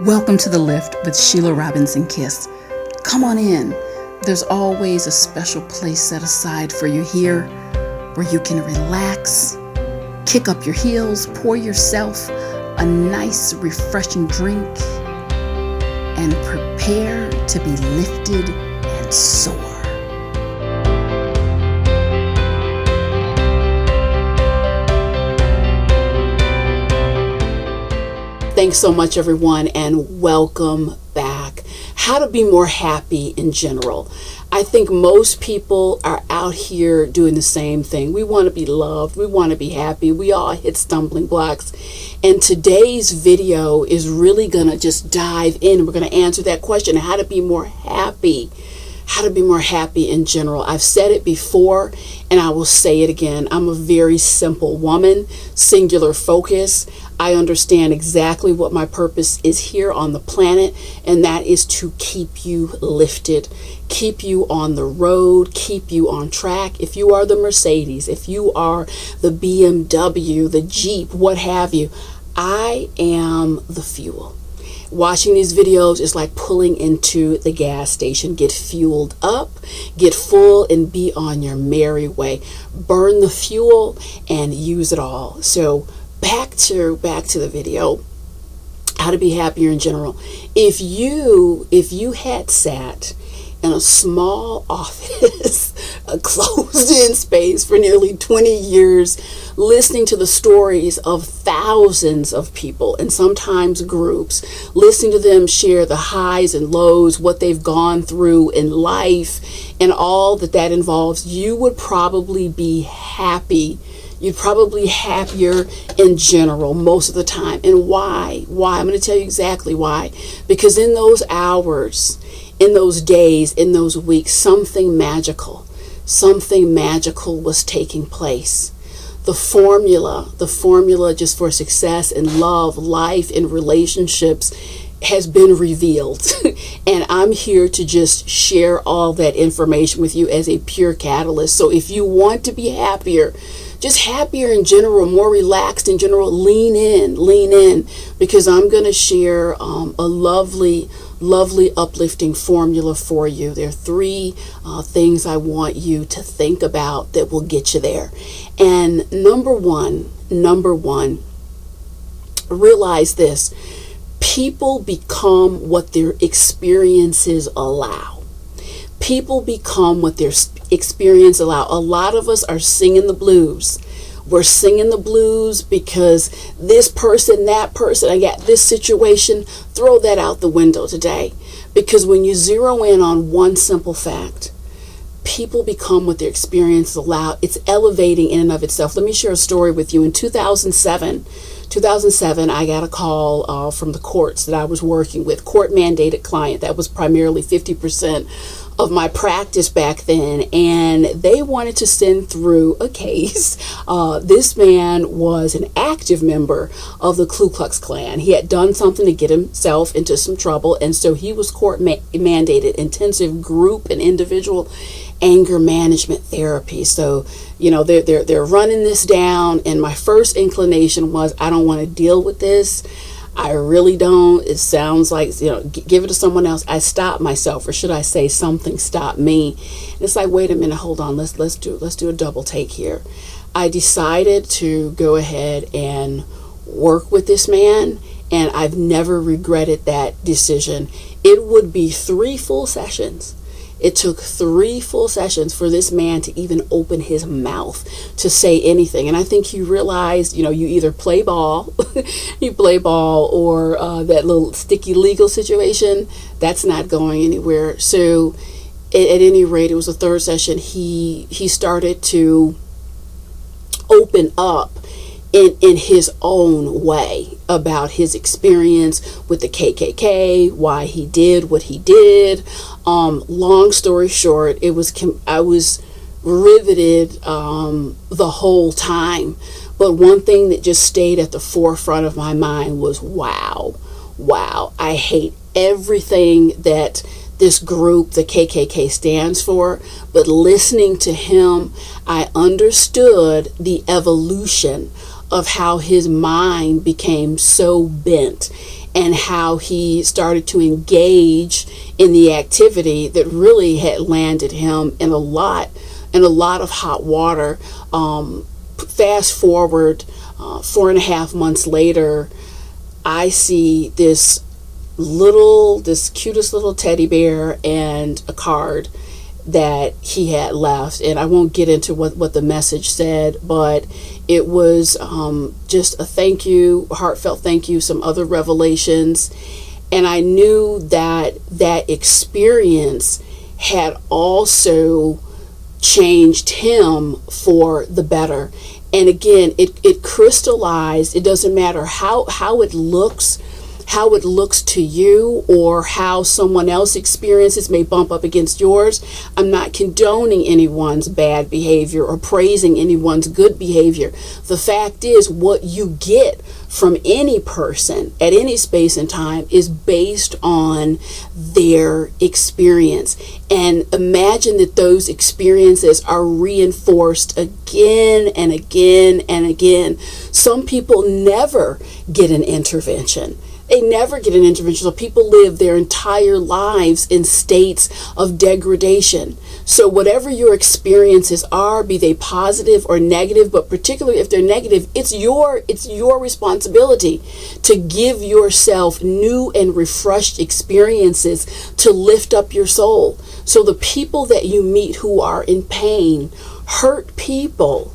Welcome to The Lift with Sheila Robinson-Kiss. Come on in. There's always a special place set aside for you here where you can relax, kick up your heels, pour yourself a nice, refreshing drink, and prepare to be lifted and soar. Thanks so much, everyone, and welcome back. How to be more happy in general. I think most people are out here doing the same thing. We want to be loved. We want to be happy. We all hit stumbling blocks. And today's video is really going to just dive in. We're going to answer that question, how to be more happy. How to be more happy in general. I've said it before and I will say it again. I'm a very simple woman, singular focus. I understand exactly what my purpose is here on the planet, and that is to keep you lifted, keep you on the road, keep you on track. If you are the Mercedes, if you are the BMW, the Jeep, what have you, I am the fuel. Watching these videos is like pulling into the gas station. Get fueled up, get full, and be on your merry way. Burn the fuel and use it all. So back to the video, how to be happier in general. If you had sat in a small office, a closed-in space for nearly 20 years, listening to the stories of thousands of people and sometimes groups, listening to them share the highs and lows, what they've gone through in life, and all that involves, you would probably be happy. You'd probably happier in general most of the time. And why? Why? I'm going to tell you exactly why. Because in those hours, in those days, in those weeks, something magical was taking place. The formula just for success in love, life, and relationships has been revealed. And I'm here to just share all that information with you as a pure catalyst. So if you want to be happier, just happier in general, more relaxed in general, lean in, because I'm going to share a lovely, uplifting formula for you. There are three things I want you to think about that will get you there. And number one, realize this. People become what their experiences allow. People become what their experience allow. A lot of us are singing the blues. We're singing the blues because this person, that person, I got this situation. Throw that out the window today. Because when you zero in on one simple fact, people become what their experiences allow. It's elevating in and of itself. Let me share a story with you. In 2007, I got a call from the courts that I was working with, court-mandated client. That was primarily 50% of my practice back then, and they wanted to send through a case. This man was an active member of the Ku Klux Klan. He had done something to get himself into some trouble, and so he was court-mandated intensive group and individual anger management therapy. So, they're running this down, and my first inclination was, I don't want to deal with this. I really don't. It sounds like, give it to someone else. I stopped myself, or should I say something stopped me. And it's like, wait a minute, hold on. Let's do a double take here. I decided to go ahead and work with this man, and I've never regretted that decision. It would be 3 full sessions. It took 3 full sessions for this man to even open his mouth to say anything. And I think he realized, you either play ball, or that little sticky legal situation, that's not going anywhere. So at any rate, it was the 3rd session. He started to open up in his own way about his experience with the KKK, why he did what he did. Long story short, I was riveted the whole time. But one thing that just stayed at the forefront of my mind was, wow, I hate everything that this group, the KKK, stands for. But listening to him, I understood the evolution of how his mind became so bent and how he started to engage in the activity that really had landed him in a lot of hot water. Fast forward 4.5 months later, I see this cutest little teddy bear and a card that he had left, and I won't get into what the message said, but it was just a thank you, a heartfelt thank you, some other revelations, and I knew that experience had also changed him for the better. And again, it crystallized. It doesn't matter how it looks to you, or how someone else's experiences may bump up against yours. I'm not condoning anyone's bad behavior or praising anyone's good behavior. The fact is, what you get from any person at any space and time is based on their experience. And imagine that those experiences are reinforced again and again and again. Some people never get an intervention. They never get an intervention. So people live their entire lives in states of degradation. So whatever your experiences are, be they positive or negative, but particularly if they're negative, it's your responsibility to give yourself new and refreshed experiences to lift up your soul. So the people that you meet who are in pain, hurt people,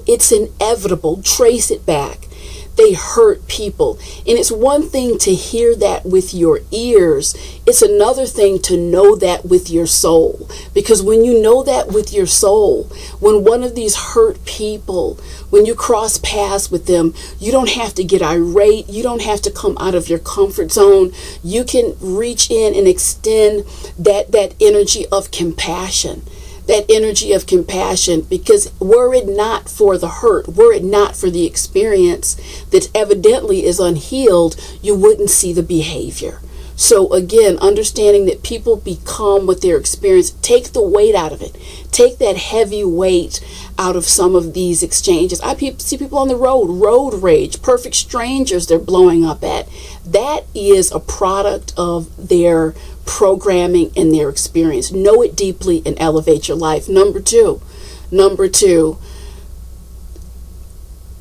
it's inevitable. Trace it back. They hurt people. And it's one thing to hear that with your ears. It's another thing to know that with your soul. Because when you know that with your soul, when one of these hurt people, when you cross paths with them, you don't have to get irate. You don't have to come out of your comfort zone. You can reach in and extend that energy of compassion. That energy of compassion, because were it not for the hurt, were it not for the experience that evidently is unhealed, you wouldn't see the behavior. So again, understanding that people become what their experience, take the weight out of it. Take that heavy weight out of some of these exchanges. I see people on the road rage, perfect strangers they're blowing up at. That is a product of their programming and their experience. Know it deeply and elevate your life. Number two,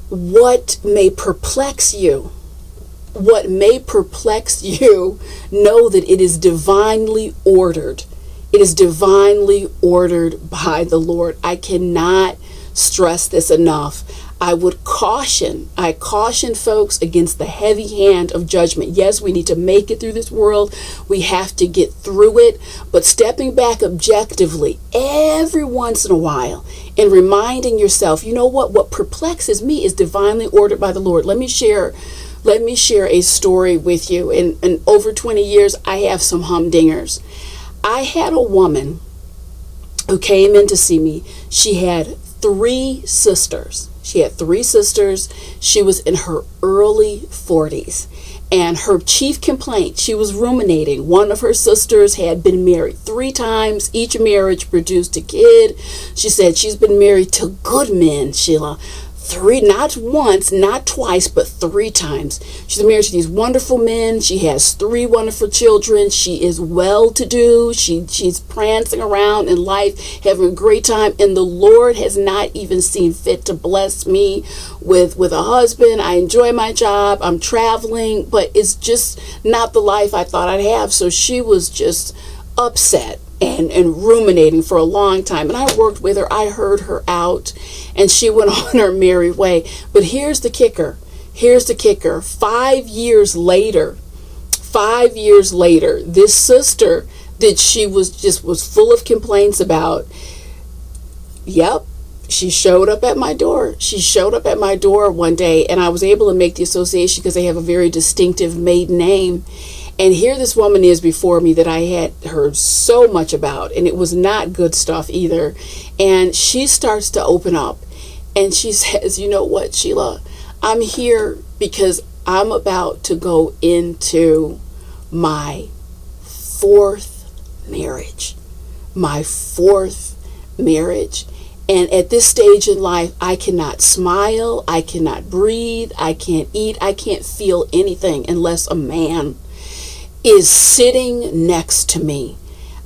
what may perplex you, know that it is divinely ordered. It is divinely ordered by the Lord. I cannot stress this enough. I caution folks against the heavy hand of judgment. Yes, we need to make it through this world. We have to get through it. But stepping back objectively every once in a while and reminding yourself, you know what perplexes me is divinely ordered by the Lord. Let me share a story with you. In over 20 years, I have some humdingers. I had a woman who came in to see me. She had 3 sisters. She was in her early 40s. And her chief complaint, she was ruminating. One of her sisters had been married 3 times. Each marriage produced a kid. She said she's been married to good men, Sheila. 3, not once, not twice, but 3 times. She's married to these wonderful men. She has 3 wonderful children. She is well-to-do. She's prancing around in life, having a great time. And the Lord has not even seen fit to bless me with a husband. I enjoy my job. I'm traveling, but it's just not the life I thought I'd have. So she was just upset and ruminating for a long time. And I worked with her. I heard her out, and she went on her merry way. But here's the kicker. 5 years later, this sister that she was full of complaints about, she showed up at my door. She showed up at my door one day, and I was able to make the association because they have a very distinctive maiden name. And here this woman is before me that I had heard so much about, and it was not good stuff either. And she starts to open up, and she says, you know what, Sheila, I'm here because I'm about to go into my 4th marriage. And at this stage in life, I cannot smile, I cannot breathe, I can't eat, I can't feel anything unless a man is sitting next to me.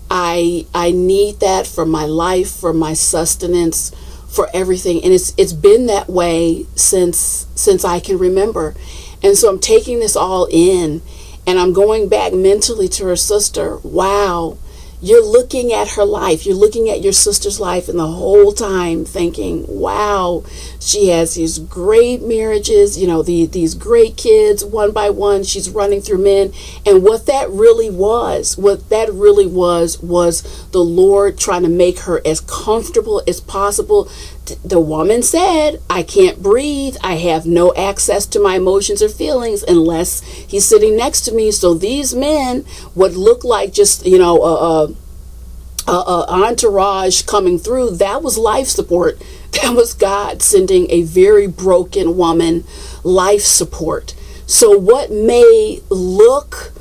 I need that for my life, for my sustenance, for everything. And it's been that way since I can remember. And so I'm taking this all in, and I'm going back mentally to her sister. Wow. You're looking at her life. You're looking at your sister's life, and the whole time thinking, wow, she has these great marriages, these great kids, one by one. She's running through men. And what that really was the Lord trying to make her as comfortable as possible. The woman said, I can't breathe. I have no access to my emotions or feelings unless he's sitting next to me. So these men would look like just, entourage coming through. That was life support. That was God sending a very broken woman life support. So what may look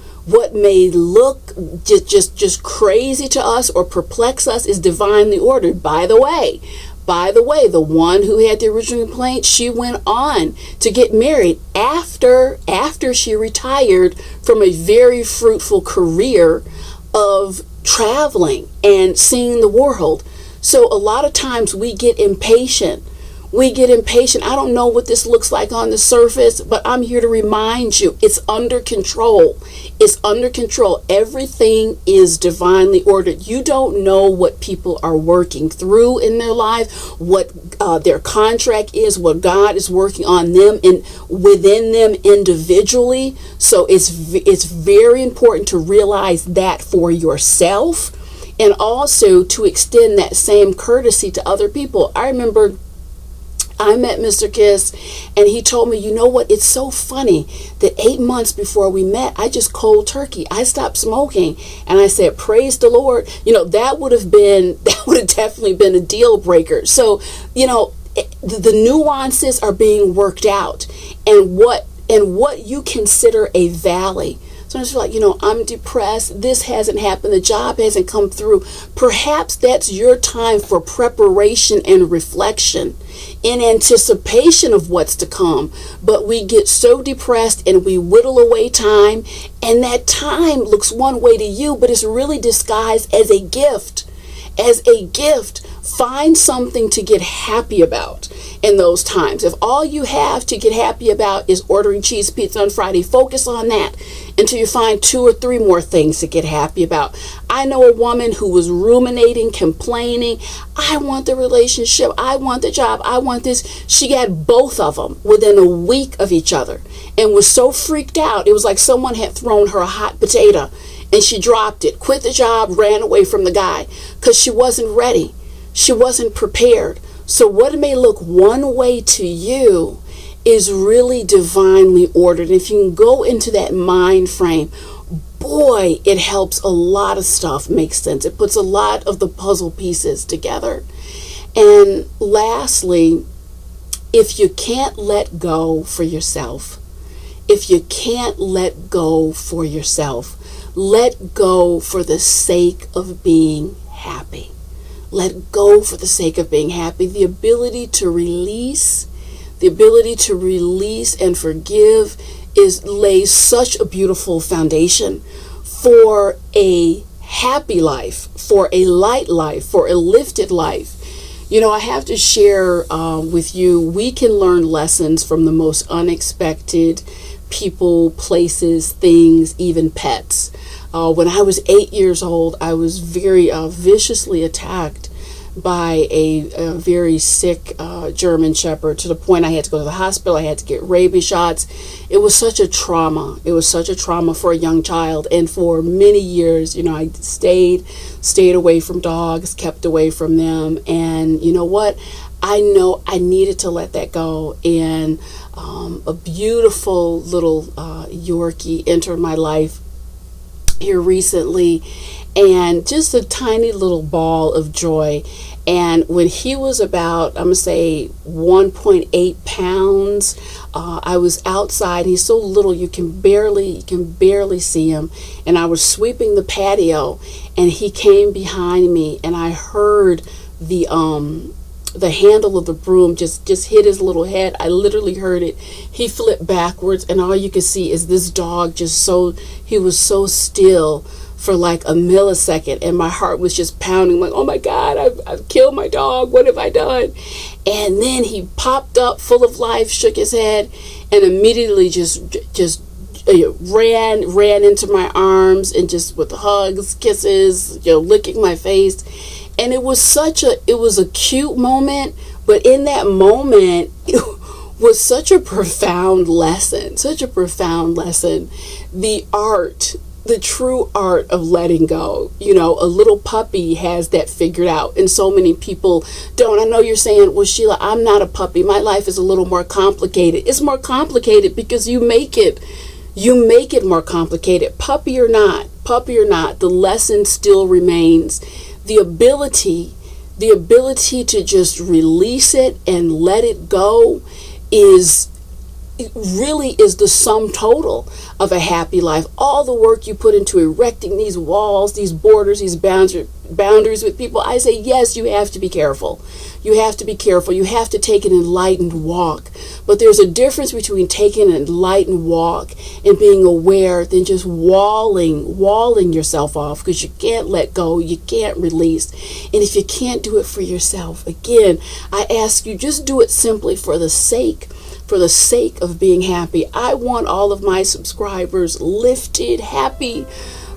just crazy to us or perplex us is divinely ordered. By the way, the one who had the original complaint, she went on to get married after she retired from a very fruitful career of traveling and seeing the world. So a lot of times we get impatient. I don't know what this looks like on the surface, but I'm here to remind you, it's under control. It's under control. Everything is divinely ordered. You don't know what people are working through in their life, what their contract is, what God is working on them and within them individually. So it's very important to realize that for yourself, and also to extend that same courtesy to other people. I remember I met Mr. Kiss, and he told me, you know what, it's so funny that 8 months before we met, I just cold turkey. I stopped smoking. And I said, praise the Lord. That would have definitely been a deal breaker. So, the nuances are being worked out, and what you consider a valley. Sometimes you're like, I'm depressed. This hasn't happened. The job hasn't come through. Perhaps that's your time for preparation and reflection in anticipation of what's to come. But we get so depressed and we whittle away time. And that time looks one way to you, but it's really disguised as a gift. As a gift. Find something to get happy about in those times. If all you have to get happy about is ordering cheese pizza on Friday, focus on that until you find 2 or 3 more things to get happy about. I know a woman who was ruminating, complaining. I want the relationship. I want the job. I want this. She got both of them within a week of each other and was so freaked out. It was like someone had thrown her a hot potato and she dropped it, quit the job, ran away from the guy because she wasn't ready. She wasn't prepared. So what may look one way to you is really divinely ordered. If you can go into that mind frame, boy, it helps a lot of stuff make sense. It puts a lot of the puzzle pieces together. And lastly, if you can't let go for yourself, let go for the sake of being happy. Let go for the sake of being happy. The ability to release and forgive lays such a beautiful foundation for a happy life, for a light life, for a lifted life. I have to share with you, we can learn lessons from the most unexpected people, places, things, even pets. When I was 8 years old, I was very viciously attacked by a very sick German Shepherd, to the point I had to go to the hospital. I had to get rabies shots. It was such a trauma. It was such a trauma for a young child. And for many years, I stayed away from dogs, kept away from them. And you know what? I know I needed to let that go. And a beautiful little Yorkie entered my life here recently, and just a tiny little ball of joy. And when he was about, I'm gonna say 1.8 pounds, I was outside. He's so little you can barely see him, and I was sweeping the patio, and he came behind me, and I heard the the handle of the broom just hit his little head. I literally heard it. He flipped backwards, and all you could see is this dog he was so still for like a millisecond, and my heart was just pounding, like, oh my God, I've killed my dog. What have I done? And then he popped up full of life, shook his head, and immediately just ran into my arms, and just with hugs, kisses, licking my face. And it was a cute moment, but in that moment, it was such a profound lesson. The true art of letting go. A little puppy has that figured out, and so many people don't. I know you're saying, well, Sheila, I'm not a puppy. My life is a little more complicated. It's more complicated because you make it more complicated. Puppy or not, the lesson still remains. The ability to just release it and let it go really is the sum total of a happy life. All the work you put into erecting these walls, these borders, these boundaries with people. I say, yes, you have to be careful. You have to take an enlightened walk. But there's a difference between taking an enlightened walk and being aware than just walling yourself off, because you can't let go, you can't release. And if you can't do it for yourself, again, I ask you, just do it simply for the sake of being happy. I want all of my subscribers lifted, happy,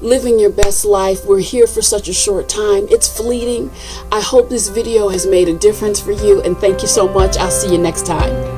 living your best life. We're here for such a short time. It's fleeting. I hope this video has made a difference for you, and thank you so much. I'll see you next time.